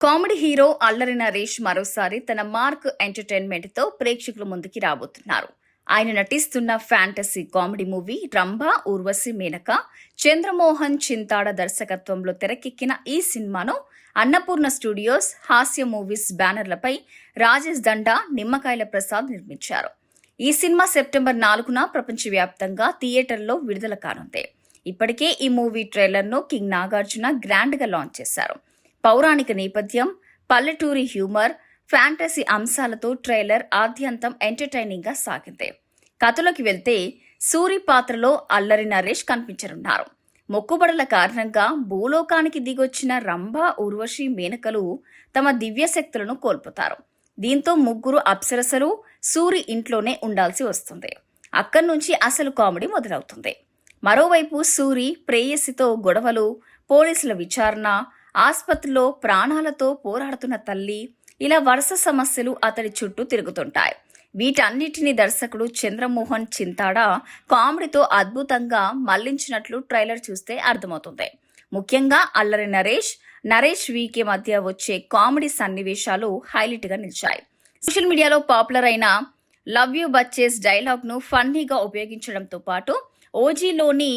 Comedy hero Allari Naresh మరోసారి తన mark entertainment తో ప్రేక్షకుల ముందుకి రాబోతున్నారు. ఆయన నటిస్తున్న fantasy comedy movie Rambha Urvashi Menaka Chandramohan Chintada దర్శకత్వంలో తెరకెక్కిన ఈ సినిమాను అన్నపూర్ణ స్టూడియోస్, హాస్య మూవీస్ బ్యానర్లపై రాజేష్ దండా, నిమ్మకాయల ప్రసాద్ నిర్మించారు. ఈ సినిమా సెప్టెంబర్ 4న ప్రపంచవ్యాప్తంగా థియేటర్లో విడుదల కానుంది. ఇప్పటికే ఈ మూవీ ట్రైలర్ను కింగ్ నాగార్జున గ్రాండ్గా లాంచ్ చేశారు. పౌరాణిక నేపథ్యం, పల్లెటూరి హ్యూమర్, ఫ్యాంటసీ అంశాలతో ట్రైలర్ ఆద్యంతం ఎంటర్టైనింగ్గా సాగింది. కథలోకి వెళ్తే సూరి పాత్రలో అల్లరి నరేష్ కనిపించనున్నారు. మొక్కుబడుల కారణంగా భూలోకానికి దిగొచ్చిన రంభా, ఊర్వశి మేనకలు తమ దివ్యశక్తులను కోల్పోతారు. దీంతో ముగ్గురు అప్సరసలు సూరి ఇంట్లోనే ఉండాల్సి వస్తుంది. అక్కడి నుంచి అసలు కామెడీ మొదలవుతుంది. మరోవైపు సూరి ప్రేయసితో గొడవలు, పోలీసుల విచారణ, ఆస్పత్రిలో ప్రాణాలతో పోరాడుతున్న తల్లి, ఇలా వరుస సమస్యలు అతడి చుట్టూ తిరుగుతుంటాయి. వీటన్నిటిని దర్శకుడు చంద్రమోహన్ చింతాడ కామెడీతో అద్భుతంగా మళ్లించినట్లు ట్రైలర్ చూస్తే అర్థమవుతుంది. ముఖ్యంగా అల్లరి నరేష్ వీకే మధ్య వచ్చే కామెడీ సన్నివేశాలు హైలైట్ గా నిలిచాయి. సోషల్ మీడియాలో పాపులర్ అయిన లవ్ యూ బచ్చేస్ డైలాగ్ ను ఫన్నీగా ఉపయోగించడంతో పాటు ఓజీలోని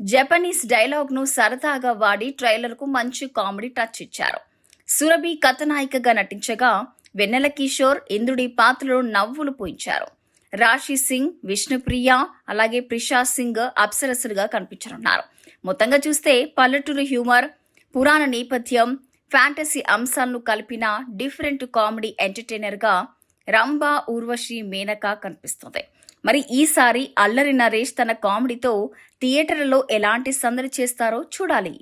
జపనీస్ డైలాగ్ ను సరదాగా వాడి ట్రైలర్ కు మంచి కామెడీ టచ్ ఇచ్చారు. సురభి కథనాయికగా నటించగా వెన్నెల కిషోర్ ఇంద్రుడి పాత్రలో నవ్వులు పోయించారు. రాశి సింగ్, విష్ణుప్రియ, అలాగే ప్రిషా సింగ్ అప్సరసలుగా కనిపించనున్నారు. మొత్తంగా చూస్తే పల్లెటూరు హ్యూమర్, పురాణ నేపథ్యం, ఫ్యాంటసీ అంశాలను కలిపిన డిఫరెంట్ కామెడీ ఎంటర్టైనర్ గా రంభా, ఊర్వశి మేనక కనిపిస్తుంది. మరి ఈసారి అల్లరి నరేష్ తన కామెడీతో థియేటర్లలో ఎలాంటి సందడి చేస్తారో చూడాలి.